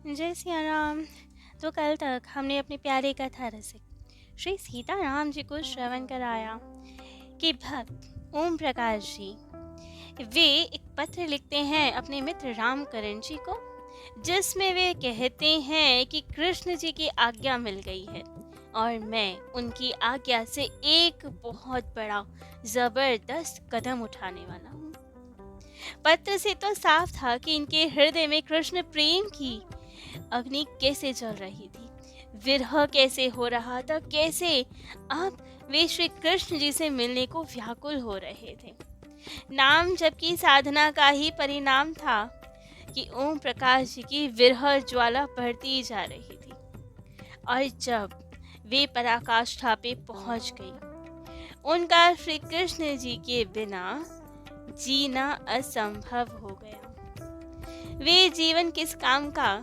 जय सिया राम। तो कल तक हमने अपनी प्यारी कथा रसिक श्री सीताराम जी को श्रवण कराया कि भक्त ओम प्रकाश जी वे एक पत्र लिखते हैं अपने मित्र रामकरण जी को, जिसमें वे कहते हैं कि कृष्ण जी की आज्ञा मिल गई है और मैं उनकी आज्ञा से एक बहुत बड़ा जबरदस्त कदम उठाने वाला हूँ। पत्र से तो साफ था कि इनके हृदय में कृष्ण प्रेम की अग्नि कैसे जल रही थी, विरह कैसे हो रहा था, कैसे अब वे श्री कृष्ण जी से मिलने को व्याकुल हो रहे थे। नाम जप की साधना का ही परिणाम था कि ओम प्रकाश जी की विरह ज्वाला बढ़ती जा रही थी और जब वे पराकाष्ठा पे पहुंच गई, उनका श्री कृष्ण जी के बिना जीना असंभव हो गया। वे जीवन किस काम का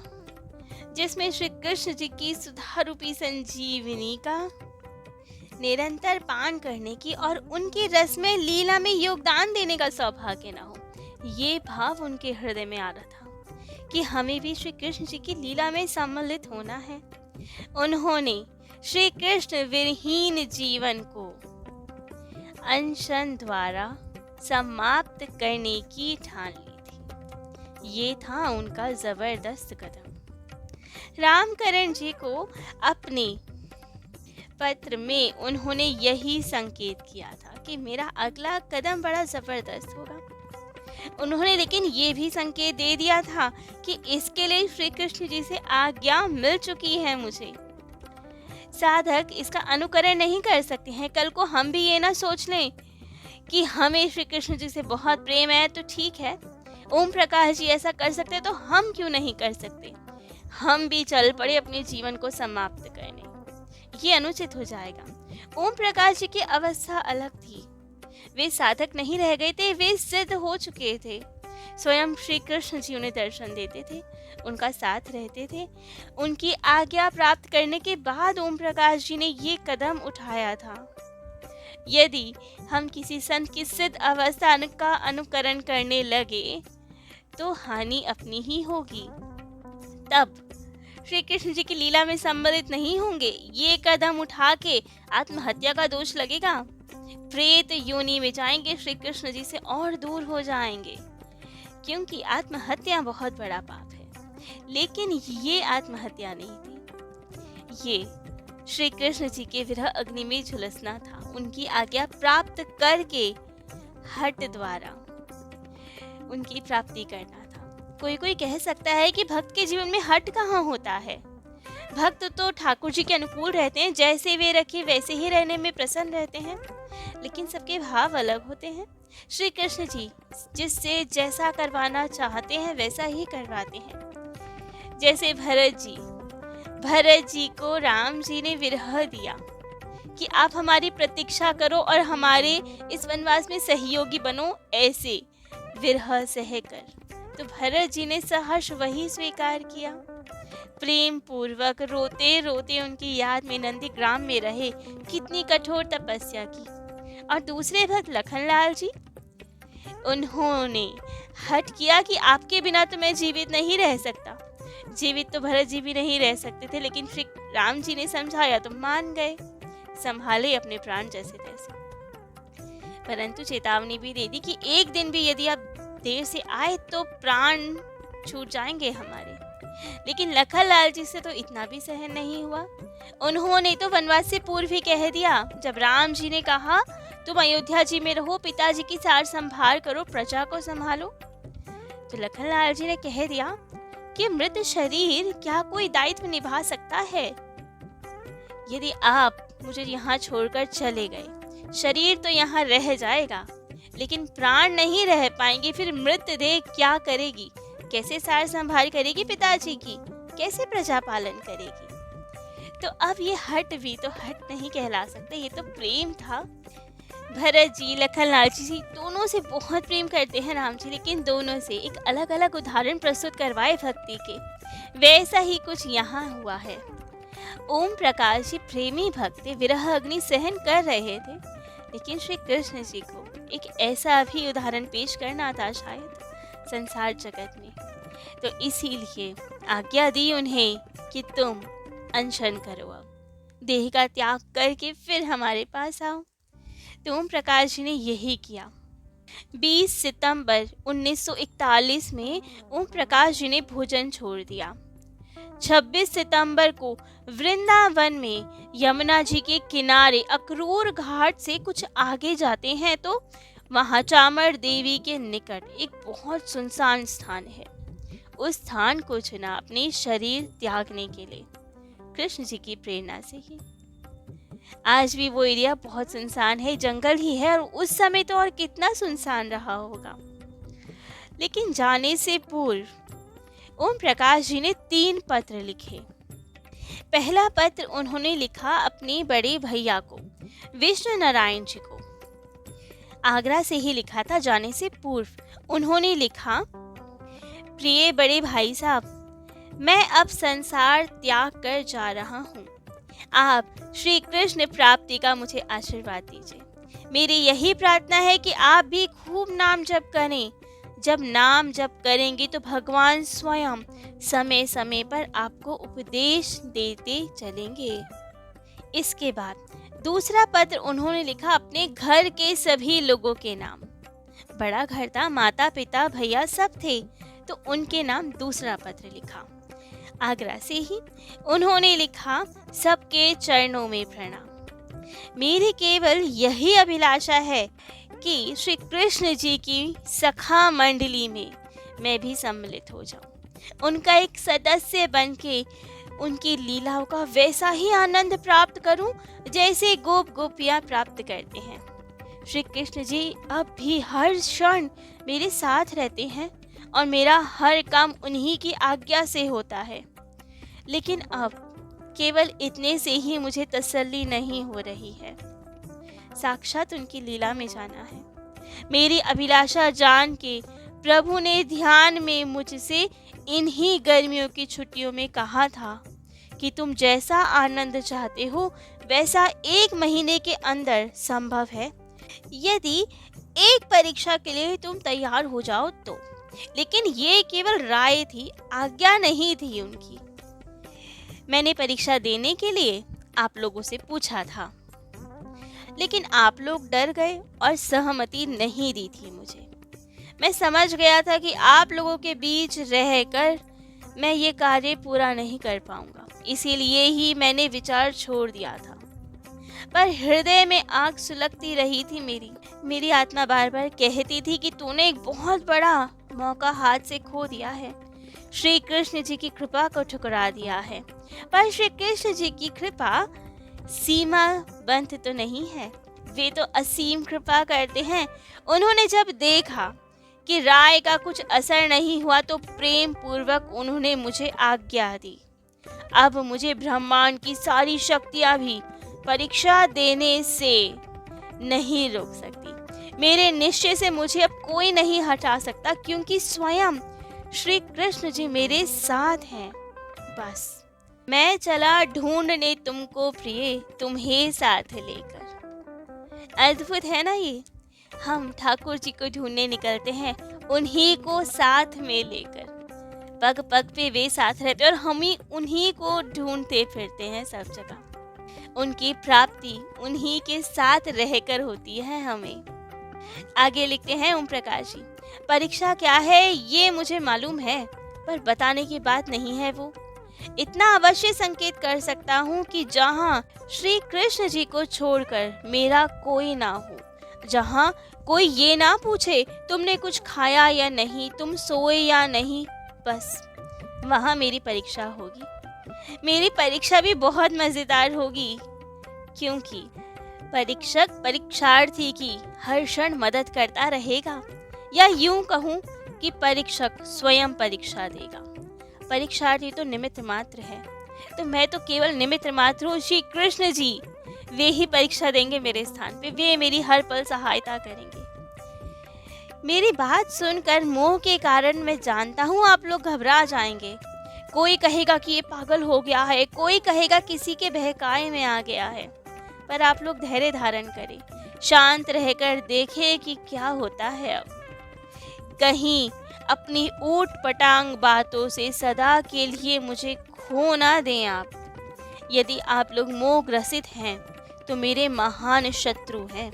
जिसमें श्री कृष्ण जी की सुधा रूपी संजीवनी का निरंतर पान करने की और उनकी रस में लीला में योगदान देने का सौभाग्य न हो। ये भाव उनके हृदय में आ रहा था कि हमें भी श्री कृष्ण जी की लीला में सम्मिलित होना है। उन्होंने श्री कृष्ण विरहीन जीवन को अनशन द्वारा समाप्त करने की ठान ली थी। ये था उनका जबरदस्त कदम। रामकरण जी को अपने पत्र में उन्होंने यही संकेत किया था कि मेरा अगला कदम बड़ा जबरदस्त होगा। उन्होंने लेकिन ये भी संकेत दे दिया था कि इसके लिए श्री कृष्ण जी से आज्ञा मिल चुकी है मुझे। साधक इसका अनुकरण नहीं कर सकते हैं। कल को हम भी ये ना सोच लें कि हमें श्री कृष्ण जी से बहुत प्रेम है तो ठीक है, ओम प्रकाश जी ऐसा कर सकते हैं तो हम क्यों नहीं कर सकते। हम भी चल पड़े अपने जीवन को समाप्त करने, ये अनुचित हो जाएगा। ओम प्रकाश जी की अवस्था अलग थी। वे साधक नहीं रह गए थे, वे सिद्ध हो चुके थे। स्वयं श्री कृष्ण जी उन्हें दर्शन देते थे, उनका साथ रहते थे। उनकी आज्ञा प्राप्त करने के बाद ओम प्रकाश जी ने ये कदम उठाया था। यदि हम किसी संत की सिद्ध अवस्था का अनुकरण करने लगे तो हानि अपनी ही होगी। तब श्री कृष्ण जी की लीला में सम्मिलित नहीं होंगे। ये कदम उठा के आत्महत्या का दोष लगेगा, प्रेत योनि में जाएंगे, श्री कृष्ण जी से और दूर हो जाएंगे, क्योंकि आत्महत्या बहुत बड़ा पाप है। लेकिन ये आत्महत्या नहीं थी, ये श्री कृष्ण जी के विरह अग्नि में झुलसना था, उनकी आज्ञा प्राप्त करके हठ द्वारा उनकी प्राप्ति करना था। कोई कह सकता है कि भक्त के जीवन में हट कहाँ होता है। भक्त तो ठाकुर जी के अनुकूल रहते हैं, जैसे वे रखे वैसे ही रहने में प्रसन्न रहते हैं, लेकिन सबके भाव अलग होते हैं। श्री कृष्ण जी जिससे जैसा करवाना चाहते हैं वैसा ही करवाते हैं। जैसे भरत जी को राम जी ने विरह दिया कि आप हमारी प्रतीक्षा करो और हमारे इस वनवास में सहयोगी बनो, ऐसे विरह सहकर तो भरत जी ने सहर्ष वही स्वीकार किया। प्रेम पूर्वक रोते रोते उनकी याद में नंदीग्राम में रहे, कितनी कठोर तपस्या की। और दूसरे भक्त लखनलाल जी, उन्होंने हठ किया कि आपके बिना तो मैं जीवित नहीं रह सकता। जीवित तो भरत जी भी नहीं रह सकते थे, लेकिन श्री राम जी ने समझाया तो मान गए, संभाले अपने प्राण जैसे तैसे। परंतु चेतावनी भी दे दी कि एक दिन भी यदि आप देर से आए तो प्राण छूट जाएंगे हमारे। लेकिन लखनलाल जी से तो इतना भी सहन नहीं हुआ। उन्होंने तो वनवास से पूर्व ही कह दिया, जब राम जी ने कहा तुम अयोध्या जी में रहो, पिताजी की सार संभाल करो, प्रजा को संभालो, तो लखनलाल जी ने कह दिया कि मृत शरीर क्या कोई दायित्व निभा सकता है। यदि आप मुझे यहाँ छोड़कर चले गए, शरीर तो यहाँ रह जाएगा लेकिन प्राण नहीं रह पाएंगे। फिर मृतदेह क्या करेगी, कैसे सार संभाल करेगी पिताजी की, कैसे प्रजा पालन करेगी। तो अब ये हट भी तो हट नहीं कहला सकते, ये तो प्रेम था। भरत जी लखनलाल जी दोनों से बहुत प्रेम करते हैं राम जी, लेकिन दोनों से एक अलग अलग उदाहरण प्रस्तुत करवाए भक्ति के। वैसा ही कुछ यहाँ हुआ है। ओम प्रकाश जी प्रेमी भक्त विरह अग्नि सहन कर रहे थे, लेकिन श्री कृष्ण जी को एक ऐसा भी उदाहरण पेश करना था शायद संसार जगत में तो इसीलिए आज्ञा दी उन्हें कि तुम अनशन करो, अब देह का त्याग करके फिर हमारे पास आओ। तो ओम प्रकाश जी ने यही किया। 20 सितंबर 1941 में ओम प्रकाश जी ने भोजन छोड़ दिया। 26 सितंबर को वृंदावन में यमुना जी के किनारे अक्रूर घाट से कुछ आगे जाते हैं तो वहां चामर देवी के निकट एक बहुत सुनसान स्थान है। उस स्थान को चुना अपने शरीर त्यागने के लिए, कृष्ण जी की प्रेरणा से ही। आज भी वो एरिया बहुत सुनसान है, जंगल ही है, और उस समय तो और कितना सुनसान रहा होगा। लेकिन जाने से पूर्व ओम प्रकाश जी ने 3 पत्र लिखे। पहला पत्र उन्होंने लिखा अपने बड़े भैया को, विष्णु नारायण जी को। आगरा से ही लिखा था जाने से पूर्व। उन्होंने लिखा, प्रिय बड़े भाई साहब, मैं अब संसार त्याग कर जा रहा हूँ। आप श्री कृष्ण प्राप्ति का मुझे आशीर्वाद दीजिए। मेरी यही प्रार्थना है कि आप भी खूब नाम जप करें। जब नाम जप करेंगे तो भगवान स्वयं समय समय पर आपको उपदेश देते चलेंगे। इसके बाद दूसरा पत्र उन्होंने लिखा अपने घर के सभी लोगों के नाम। बड़ा घर था, माता पिता भैया सब थे, तो उनके नाम दूसरा पत्र लिखा। आगरा से ही उन्होंने लिखा, सबके चरणों में प्रणाम। मेरी केवल यही अभिलाषा है कि श्री कृष्ण जी की सखा मंडली में मैं भी सम्मिलित हो जाऊं, उनका एक सदस्य बन के उनकी लीलाओं का वैसा ही आनंद प्राप्त करूं जैसे गोप गोपियां प्राप्त करते हैं। श्री कृष्ण जी अब भी हर क्षण मेरे साथ रहते हैं और मेरा हर काम उन्हीं की आज्ञा से होता है। लेकिन अब केवल इतने से ही मुझे तसल्ली नहीं हो रही है, साक्षात उनकी लीला में जाना है। मेरी अभिलाषा जान के प्रभु ने ध्यान में मुझसे इन्हीं गर्मियों की छुट्टियों में कहा था कि तुम जैसा आनंद चाहते हो वैसा 1 महीने के अंदर संभव है, यदि एक परीक्षा के लिए तुम तैयार हो जाओ तो। लेकिन ये केवल राय थी, आज्ञा नहीं थी उनकी। मैंने परीक्षा देने के लिए आप लोगों से पूछा था, लेकिन आप लोग डर गए और सहमति नहीं दी थी मुझे। मैं समझ गया था कि आप लोगों के बीच रहकर मैं ये कार्य पूरा नहीं कर पाऊंगा, इसीलिए ही मैंने विचार छोड़ दिया था। पर हृदय में आग सुलगती रही थी मेरी आत्मा बार बार कहती थी कि तूने एक बहुत बड़ा मौका हाथ से खो दिया है, श्री कृष्ण जी की कृपा को ठुकरा दिया है। पर श्री कृष्ण जी की कृपा सीमा बंद तो नहीं है, वे तो असीम कृपा करते हैं। उन्होंने जब देखा कि राय का कुछ असर नहीं हुआ तो प्रेम पूर्वक उन्होंने मुझे आज्ञा दी। अब मुझे ब्रह्मांड की सारी शक्तियां भी परीक्षा देने से नहीं रोक सकती। मेरे निश्चय से मुझे अब कोई नहीं हटा सकता, क्योंकि स्वयं श्री कृष्ण जी मेरे साथ हैं। बस मैं चला ढूंढने तुमको प्रिय, तुम्हें साथ लेकर। अद्भुत है ना ये, हम ठाकुर जी को ढूंढने निकलते हैं, उन्हीं को साथ में लेकर। पग पग पे वे साथ रहते और हम ही उन्हीं को ढूंढते फिरते हैं सब जगह। उनकी प्राप्ति उन्हीं के साथ रहकर होती है हमें। आगे लिखते हैं ओम प्रकाश जी, परीक्षा क्या है ये मुझे मालूम है, पर बताने की बात नहीं है वो। इतना अवश्य संकेत कर सकता हूँ कि जहाँ श्री कृष्ण जी को छोड़कर मेरा कोई ना हो, जहाँ कोई ये ना पूछे तुमने कुछ खाया या नहीं, तुम सोए या नहीं, बस वहाँ मेरी परीक्षा होगी। मेरी परीक्षा भी बहुत मजेदार होगी, क्योंकि परीक्षक परीक्षार्थी की हर क्षण मदद करता रहेगा, या यूं कहूँ कि परीक्षक स्वयं परीक्षा देगा। परीक्षार्थी तो निमित्त मात्र है, तो मैं तो केवल निमित्त मात्र हूँ। श्री कृष्ण जी वे ही परीक्षा देंगे मेरे स्थान पे, वे मेरी हर पल सहायता करेंगे। मेरी बात सुनकर मोह के कारण मैं जानता हूँ आप लोग घबरा जाएंगे। कोई कहेगा कि ये पागल हो गया है, कोई कहेगा किसी के बहकावे में आ गया है। पर आप लोग धैर्य धारण करें, शांत रहकर देखें कि क्या होता है। अब कहीं अपनी ऊट पटांग बातों से सदा के लिए मुझे खो ना दें आप। यदि आप लोग मोह ग्रसित हैं तो मेरे महान शत्रु हैं।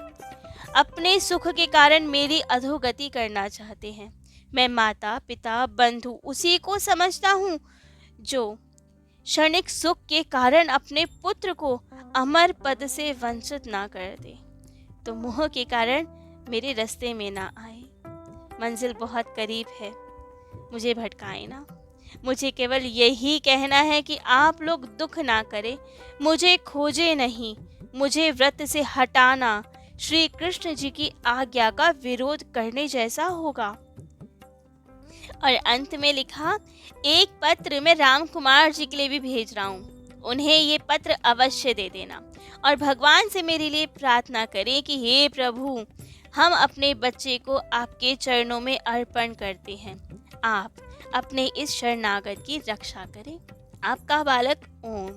अपने सुख के कारण मेरी अधोगति करना चाहते हैं। मैं माता पिता बंधु उसी को समझता हूँ जो क्षणिक सुख के कारण अपने पुत्र को अमर पद से वंचित ना कर दे, तो मोह के कारण मेरे रास्ते में ना आए। मंजिल बहुत करीब है, मुझे भटकाए ना। मुझे केवल यही कहना है कि आप लोग दुख ना करें, मुझे खोजे नहीं। मुझे व्रत से हटाना श्री कृष्ण जी की आज्ञा का विरोध करने जैसा होगा। और अंत में लिखा, एक पत्र मैं राम कुमार जी के लिए भी भेज रहा हूँ, उन्हें ये पत्र अवश्य दे देना और भगवान से मेरे लिए प्रार्थना करें कि हे प्रभु, हम अपने बच्चे को आपके चरणों में अर्पण करते हैं। आप अपने इस शरणागत की रक्षा करें। आपका बालक ओम।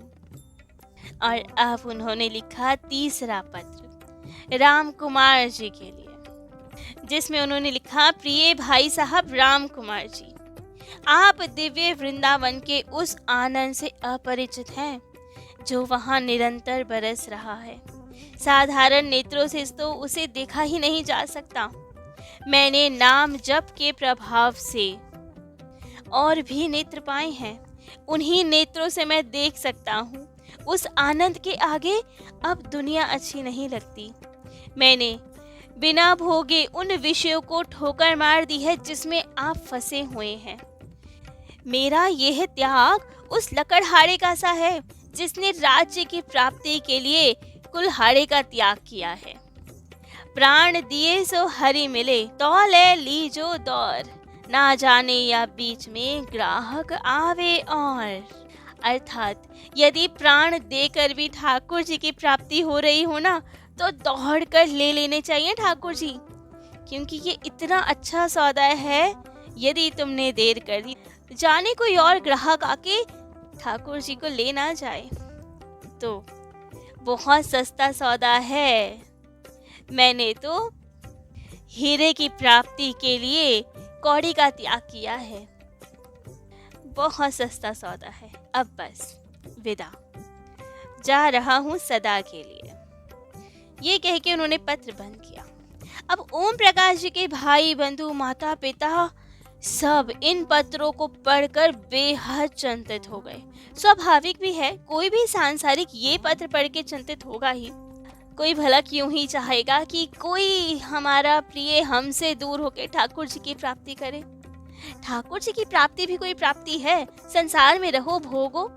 और अब उन्होंने लिखा तीसरा पत्र राम कुमार जी के लिए, जिसमें उन्होंने लिखा, प्रिय भाई साहब राम कुमार जी, आप दिव्य वृंदावन के उस आनंद से अपरिचित हैं जो वहाँ निरंतर बरस रहा है। साधारण नेत्रों से तो उसे देखा ही नहीं जा सकता। मैंने नाम जप के प्रभाव से और भी नेत्र पाए हैं, उन्हीं नेत्रों से मैं देख सकता हूँ। उस आनंद के आगे अब दुनिया अच्छी नहीं लगती। मैंने बिना भोगे उन विषयों को ठोकर मार दी है जिसमें आप फंसे हुए हैं। मेरा यह त्याग उस लकड़हारे का सा है जिसने राज्य की प्राप्ति के लिए कुल्हाड़े का त्याग किया है। प्राण दिए सो हरि मिले, तौले लीजो दौर, ना जाने या बीच में ग्राहक आवे और। अर्थात यदि प्राण देकर भी ठाकुर जी की प्राप्ति हो रही हो ना, तो दौड़ कर ले लेने चाहिए ठाकुर जी, क्योंकि ये इतना अच्छा सौदा है। यदि तुमने देर कर दी, जाने कोई और ग्राहक आके ठाकुर जी को ले ना जाए, तो बहुत सस्ता सौदा है। मैंने तो हीरे की प्राप्ति के लिए कौड़ी का त्याग किया है। बहुत सस्ता सौदा है। अब बस विदा, जा रहा हूँ सदा के लिए। ये कह के उन्होंने पत्र बंद किया। अब ओम प्रकाश जी के भाई बंधु माता पिता सब इन पत्रों को पढ़कर बेहद चिंतित हो गए। स्वाभाविक भी है, कोई भी सांसारिक ये पत्र पढ़ के चिंतित होगा ही। कोई भला क्यों ही चाहेगा कि कोई हमारा प्रिय हमसे दूर होकर ठाकुर जी की प्राप्ति करे। ठाकुर जी की प्राप्ति भी कोई प्राप्ति है। संसार में रहो भोगो,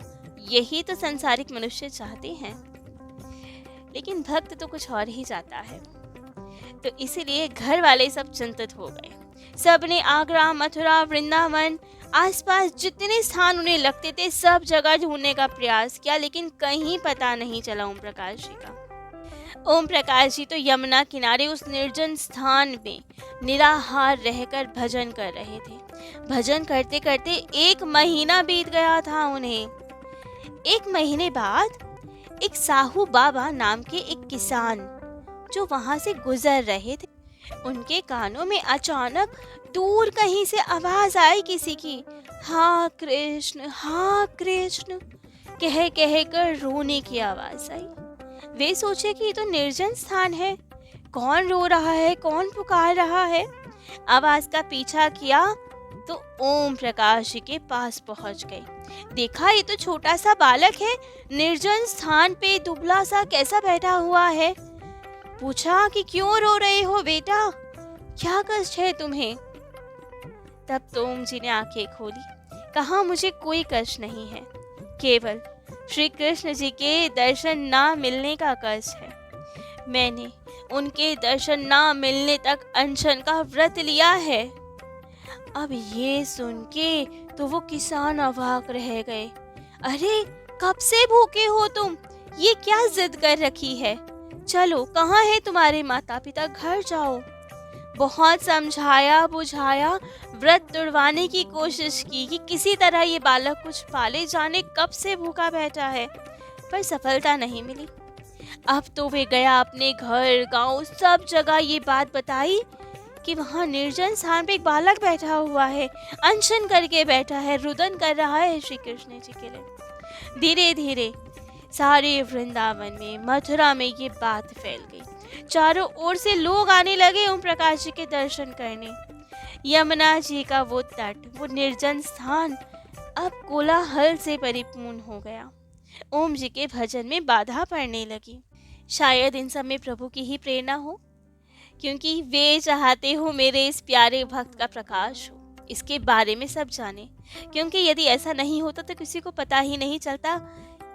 यही तो संसारिक मनुष्य चाहते हैं। लेकिन भक्त तो कुछ और ही चाहता है। तो इसीलिए घर वाले सब चिंतित हो गए। सबने आगरा, मथुरा, वृंदावन, आसपास जितने स्थान उन्हें लगते थे सब जगह ढूंढने का प्रयास किया, लेकिन कहीं पता नहीं चला ओम प्रकाश जी का। ओम प्रकाश जी तो यमुना किनारे उस निर्जन स्थान में निराहार रहकर भजन कर रहे थे। भजन करते करते 1 महीना बीत गया था उन्हें। 1 महीने बाद एक साहू बाबा नाम के एक किसान जो वहां से गुजर रहे थे, उनके कानों में अचानक दूर कहीं से आवाज आई किसी की, हाँ कृष्ण कह कह कर रोने की आवाज आई। वे सोचे कि ये तो निर्जन स्थान है, कौन रो रहा है, कौन पुकार रहा है। आवाज का पीछा किया तो ओम प्रकाश जी के पास पहुंच गए। देखा ये तो छोटा सा बालक है, निर्जन स्थान पे दुबला सा कैसा बैठा हुआ है। पूछा कि क्यों रो रहे हो बेटा, क्या कष्ट है तुम्हें। तब तो ओम जी ने आंखें खोली, कहा मुझे कोई कष्ट नहीं है, केवल श्री कृष्ण जी के दर्शन ना मिलने का कष्ट है। मैंने उनके दर्शन ना मिलने तक अनशन का व्रत लिया है। अब ये सुन के तो वो किसान अवाक रह गए। अरे कब से भूखे हो तुम, ये क्या जिद कर रखी है। चलो कहाँ है तुम्हारे माता पिता, घर जाओ। बहुत समझाया बुझाया, व्रत तुड़वाने की कोशिश की कि किसी तरह ये बालक कुछ पाले, जाने कब से भूखा बैठा है, पर सफलता नहीं मिली। अब तो वे गया अपने घर गांव सब जगह ये बात बताई कि वहाँ निर्जन स्थान पे एक बालक बैठा हुआ है, अनशन करके बैठा है, रुदन कर रहा है श्री कृष्ण जी के लिए। धीरे धीरे सारे वृंदावन में, मथुरा में ये बात फैल गई। चारों ओर से लोग आने लगे ओम प्रकाश जी के दर्शन करने। यमुना जी का वो तट, वो निर्जन स्थान अब कोलाहल से परिपूर्ण हो गया। ओम जी के भजन में बाधा पड़ने लगी। शायद इन सब में प्रभु की ही प्रेरणा हो, क्योंकि वे चाहते हो मेरे इस प्यारे भक्त का प्रकाश हो, इसके बारे में सब जाने। क्योंकि यदि ऐसा नहीं होता तो किसी को पता ही नहीं चलता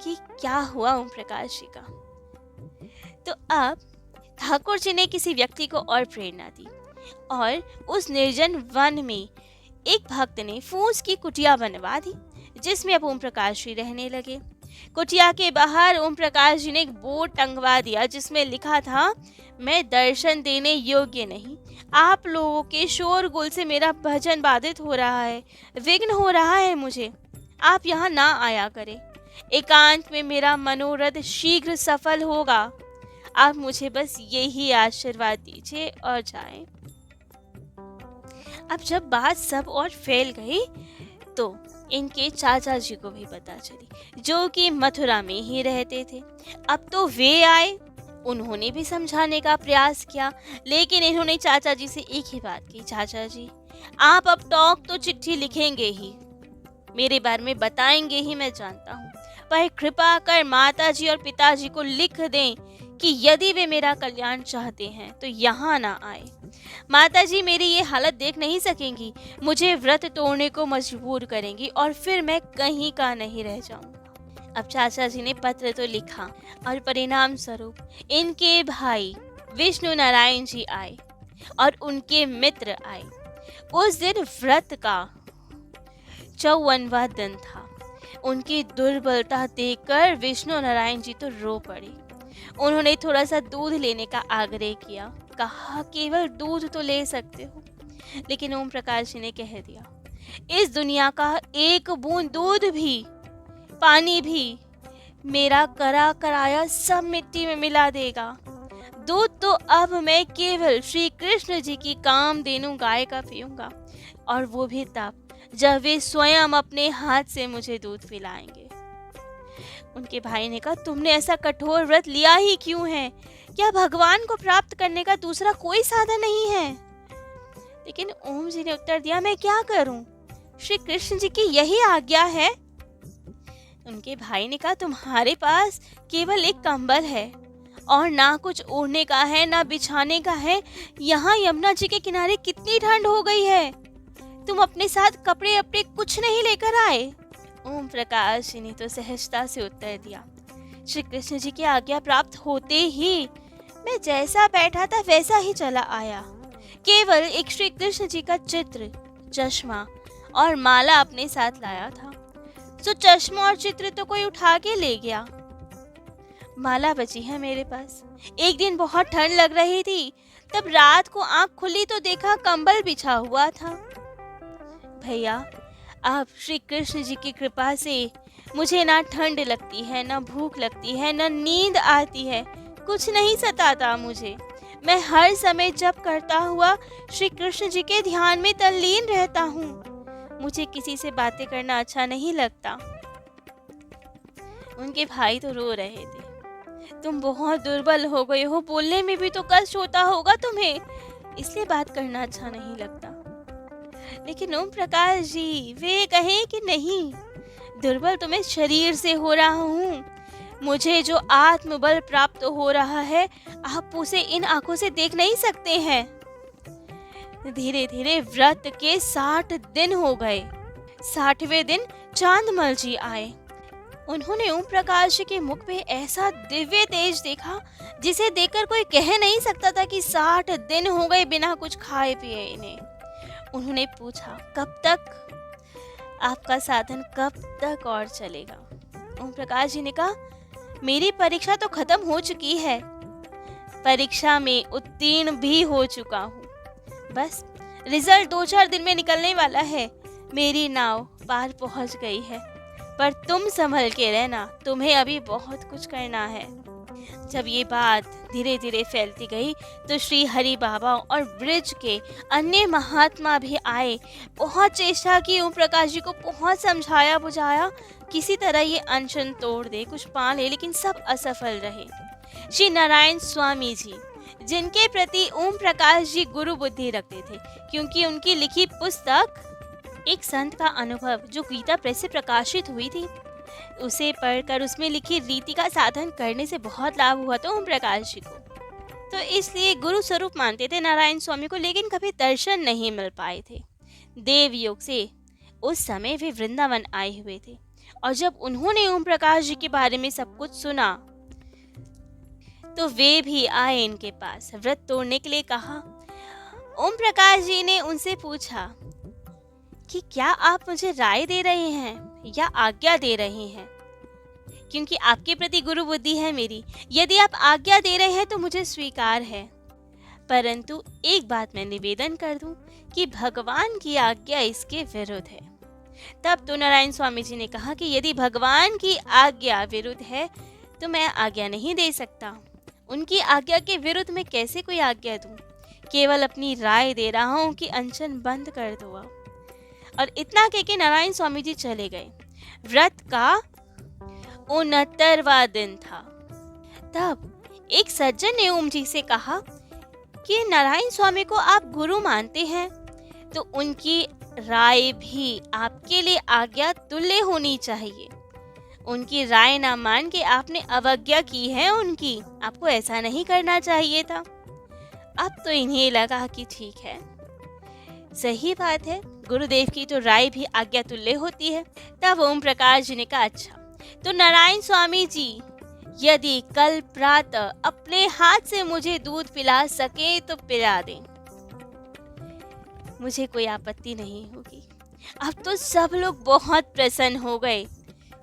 कि क्या हुआ ओम प्रकाश जी का। तो अब ठाकुर जी ने किसी व्यक्ति को और प्रेरणा दी और उस निर्जन वन में एक भक्त ने फूस की कुटिया बनवा दी, जिसमें अब ओम प्रकाश जी रहने लगे। कुटिया के बाहर ओम प्रकाश जी ने एक बोर्ड टंगवा दिया जिसमें लिखा था, मैं दर्शन देने योग्य नहीं, आप लोगों के शोरगुल से मेरा भजन बाधित हो रहा है, विघ्न हो रहा है मुझे, आप यहाँ ना आया करें, एकांत में मेरा मनोरथ शीघ्र सफल होगा, आप मुझे बस यही आशीर्वाद दीजिए और जाएं। अब जब बात सब और फैल गई तो इनके चाचा जी को भी पता चली, जो कि मथुरा में ही रहते थे। अब तो वे आए, उन्होंने भी समझाने का प्रयास किया, लेकिन इन्होंने चाचा जी से एक ही बात की, चाचा जी आप अब टॉक तो चिट्ठी लिखेंगे ही, मेरे बारे में बताएंगे ही, मैं जानता हूँ, पर कृपा कर माता जी और पिताजी को लिख दें कि यदि वे मेरा कल्याण चाहते हैं तो यहाँ ना आए। माता जी मेरी ये हालत देख नहीं सकेंगी, मुझे व्रत तोड़ने को मजबूर करेंगी और फिर मैं कहीं का नहीं रह जाऊंगा। अब चाचा जी ने पत्र तो लिखा और परिणाम स्वरूप इनके भाई विष्णु नारायण जी आए और उनके मित्र आए। उस दिन व्रत का 54वां दिन था। उनकी दुर्बलता देखकर विष्णु नारायण जी तो रो पड़े। उन्होंने थोड़ा सा दूध लेने का आग्रह किया, कहा केवल दूध तो ले सकते हो, लेकिन ओम प्रकाश जी ने कह दिया, इस दुनिया का एक बूंद दूध भी, पानी भी मेरा करा कराया सब मिट्टी में मिला देगा। दूध तो अब मैं केवल श्री कृष्ण जी की कामधेनु गाय का पीऊंगा, और वो भी तब जब वे स्वयं अपने हाथ से मुझे दूध पिलाएंगे। उनके भाई ने कहा, तुमने ऐसा कठोर व्रत लिया ही क्यों है? क्या भगवान को प्राप्त करने का दूसरा कोई साधन नहीं है? लेकिन ओम जी ने उत्तर दिया, मैं क्या करूं? श्री कृष्ण जी की यही आज्ञा है। उनके भाई ने कहा, तुम्हारे पास केवल एक कंबल है और ना कुछ ओढ़ने का है ना बिछाने का है। यहाँ यमुना जी के किनारे कितनी ठंड हो गई है, तुम अपने साथ कपड़े अपने कुछ नहीं लेकर आए? ओम प्रकाश जी ने तो सहजता से उत्तर दिया, श्री कृष्ण जी की आज्ञा प्राप्त होते ही मैं जैसा बैठा था वैसा ही चला आया। केवल एक श्री कृष्ण जी का चित्र, चश्मा और माला अपने साथ लाया था। तो चश्मा और चित्र तो कोई उठा के ले गया, माला बची है मेरे पास। एक दिन बहुत ठंड लग रही थी, तब रात को आंख खुली तो देखा कंबल बिछा हुआ था। भैया, आप श्री कृष्ण जी की कृपा से मुझे ना ठंड लगती है, ना भूख लगती है, ना नींद आती है, कुछ नहीं सताता मुझे। मैं हर समय जप करता हुआ श्री कृष्ण जी के ध्यान में तल्लीन रहता हूँ। मुझे किसी से बातें करना अच्छा नहीं लगता। उनके भाई तो रो रहे थे, तुम बहुत दुर्बल हो गए हो, बोलने में भी तो कष्ट होता होगा तुम्हें, इसलिए बात करना अच्छा नहीं लगता। लेकिन ओम प्रकाश जी वे कहे कि नहीं, दुर्बल तो मैं शरीर से हो रहा हूँ, मुझे जो आत्मबल प्राप्त हो रहा है आप उसे इन आंखों से देख नहीं सकते हैं। धीरे धीरे व्रत के 60 दिन हो गए। 60वें दिन चांदमल जी आए। उन्होंने ओम प्रकाश जी के मुख पे ऐसा दिव्य तेज देखा जिसे देखकर कोई कह नहीं सकता था कि 60 दिन हो गए बिना कुछ खाए पिए इन्हें। उन्होंने पूछा, कब तक? आपका साधन कब तक और चलेगा? ओम प्रकाश जी ने कहा, मेरी परीक्षा तो खत्म हो चुकी है, परीक्षा में उत्तीर्ण भी हो चुका हूँ, बस रिजल्ट 2-4 दिन में निकलने वाला है। मेरी नाव पार पहुँच गई है, पर तुम संभल के रहना, तुम्हें अभी बहुत कुछ करना है। जब ये बात धीरे धीरे फैलती गई तो श्री हरि बाबा और ब्रिज के अन्य महात्मा भी आए। बहुत चेष्टा की, ओम प्रकाश जी को बहुत समझाया बुझाया, किसी तरह ये अनशन तोड़ दे, कुछ पा ले, लेकिन सब असफल रहे। श्री नारायण स्वामी जी, जिनके प्रति ओम प्रकाश जी गुरु बुद्धि रखते थे, क्योंकि उनकी लिखी पुस्तक एक संत का अनुभव जो गीता प्रेस से प्रकाशित हुई थी, उसे पढ़कर उसमें लिखी रीति का साधन करने से बहुत लाभ हुआ था ओम प्रकाश जी को। तो इसलिए गुरु स्वरूप मानते थे नारायण स्वामी को, लेकिन कभी दर्शन नहीं मिल पाए थे। देवयोग से उस समय वे वृंदावन आए हुए थे, और जब उन्होंने ओम प्रकाश जी के बारे में सब कुछ सुना तो वे भी आए इनके पास। व्रत तोड़ने के लिए कहा। ओम प्रकाश जी ने उनसे पूछा कि क्या आप मुझे राय दे रहे हैं या आज्ञा दे रहे हैं, क्योंकि आपके प्रति गुरु बुद्धि है मेरी। यदि आप आज्ञा दे रहे हैं तो मुझे स्वीकार है, परंतु एक बात मैं निवेदन कर दूं कि भगवान की आज्ञा इसके विरुद्ध है। तब तो नारायण स्वामी जी ने कहा कि यदि भगवान की आज्ञा विरुद्ध है तो मैं आज्ञा नहीं दे सकता। उनकी आज्ञा के विरुद्ध में कैसे कोई आज्ञा दूं? केवल अपनी राय दे रहा हूं कि अनशन बंद कर दो। और इतना कह के नारायण स्वामी जी चले गए। व्रत का 69वां दिन था। तब एक सज्जन ने ओम जी से कहा कि नारायण स्वामी को आप गुरु मानते हैं तो उनकी राय भी आपके लिए आज्ञा तुल्य होनी चाहिए। उनकी राय ना मान के आपने अवज्ञा की है उनकी, आपको ऐसा नहीं करना चाहिए था। अब तो इन्हें लगा कि ठीक है, सही बात है, गुरुदेव की तो राय भी आज्ञा तुल्य होती है। तब ओम प्रकाश जी ने कहा, अच्छा तो नारायण स्वामी जी यदि कल प्रातः अपने हाथ से मुझे दूध पिला सके तो पिला दें, मुझे कोई आपत्ति नहीं होगी। अब तो सब लोग बहुत प्रसन्न हो गए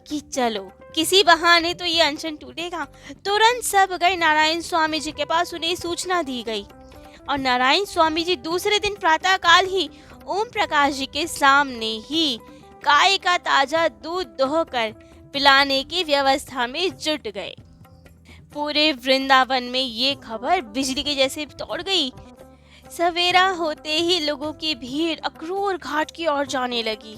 कि चलो किसी बहाने तो ये अनशन टूटेगा। तुरंत सब गए नारायण स्वामी जी के पास, उन्हें सूचना दी गई और नारायण स्वामी जी दूसरे दिन प्रातः काल ही ओम प्रकाश जी के सामने ही गाय का ताजा दूध दोहकर पिलाने की व्यवस्था में जुट गए। पूरे वृंदावन में ये खबर बिजली के जैसे दौड़ गई। सवेरा होते ही लोगों की भीड़ अक्रूर घाट की ओर जाने लगी।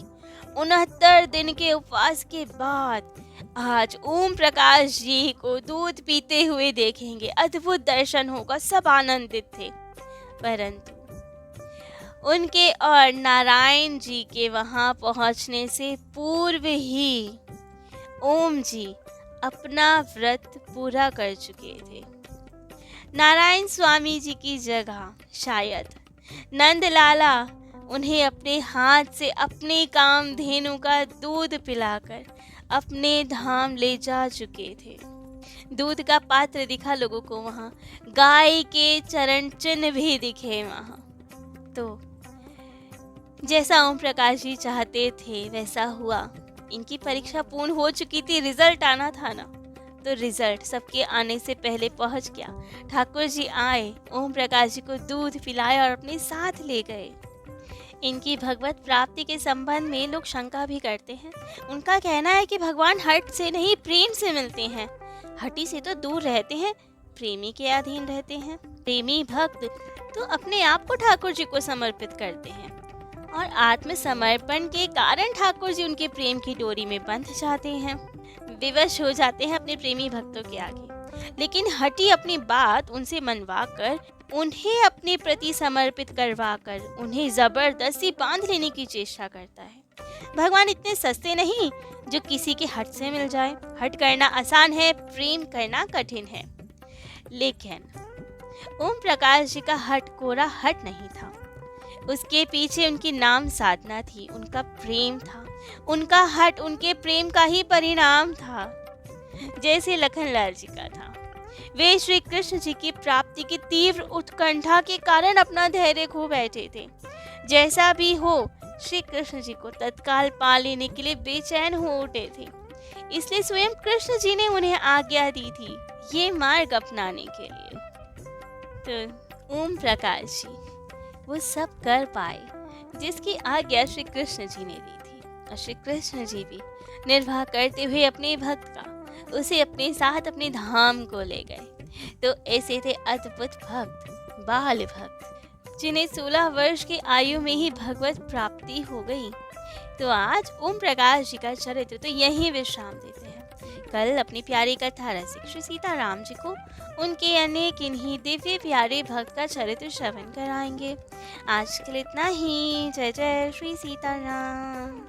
69 दिन के उपवास के बाद आज ओम प्रकाश जी को दूध पीते हुए देखेंगे, अद्भुत दर्शन होगा, सब आनंदित थे। परंतु उनके और नारायण जी के वहां पहुंचने से पूर्व ही ओम जी अपना व्रत पूरा कर चुके थे। नारायण स्वामी जी की जगह शायद नंदलाला उन्हें अपने हाथ से अपने कामधेनु का दूध पिलाकर अपने धाम ले जा चुके थे। दूध का पात्र दिखा लोगों को वहाँ, गाय के चरण चिन्ह भी दिखे वहाँ। तो जैसा ओम प्रकाश जी चाहते थे वैसा हुआ। इनकी परीक्षा पूर्ण हो चुकी थी, रिजल्ट आना था ना, तो रिजल्ट सबके आने से पहले पहुंच गया। ठाकुर जी आए, ओम प्रकाश जी को दूध पिलाया और अपने साथ ले गए। इनकी भगवत प्राप्ति के संबंध में लोग शंका भी करते हैं। उनका कहना है कि भगवान हठ से नहीं प्रेम से मिलते हैं। हठी से तो दूर रहते हैं, प्रेमी के अधीन रहते हैं। प्रेमी भक्त तो अपने आप को ठाकुर जी को समर्पित करते हैं और आत्मसमर्पण के कारण ठाकुर जी उनके प्रेम की डोरी में बंध जाते हैं, विवश हो जाते हैं अपने प्रेमी भक्तों के आगे। लेकिन हठी अपनी बात उनसे मनवा कर, उन्हें अपने प्रति समर्पित करवा कर उन्हें जबरदस्ती बांध लेने की चेष्टा करता है। भगवान इतने सस्ते नहीं जो किसी के हट से मिल जाए। हट करना आसान है, प्रेम करना कठिन है। लेकिन ओम प्रकाश जी का हट कोरा हट नहीं था। उसके पीछे उनकी नाम साधना थी, उनका प्रेम था। उनका हट उनके प्रेम का ही परिणाम था, जैसे लखनलाल जी का था। वे श्री कृष्ण जी की प्राप्ति की तीव्र उत्कंठा के कारण अपना धैर्य खो बैठे थे। जैसा भी हो, श्री कृष्ण जी को तत्काल पा लेने के लिए बेचैन हो उठे थे। इसलिए स्वयं कृष्ण जी ने उन्हें आज्ञा दी थी ये मार्ग अपनाने के लिए। तो ओम प्रकाश जी वो सब कर पाए जिसकी आज्ञा श्री कृष्ण जी ने दी थी, और श्री कृष्ण जी भी निर्वाह करते हुए अपने भक्त का उसे अपने साथ अपने धाम को ले गए। तो ऐसे थे अद्भुत भक्त, बाल भक्त, जिन्हें 16 वर्ष की आयु में ही भगवत प्राप्ति हो गई। तो आज ओम प्रकाश जी का चरित्र तो यहीं विश्राम देते हैं। कल अपनी प्यारी कथा रसिक श्री सीताराम जी को उनके अनेक इन्हीं दिव्य प्यारे भक्त का चरित्र श्रवण कराएंगे। आज के लिए इतना ही। जय जय श्री सीताराम।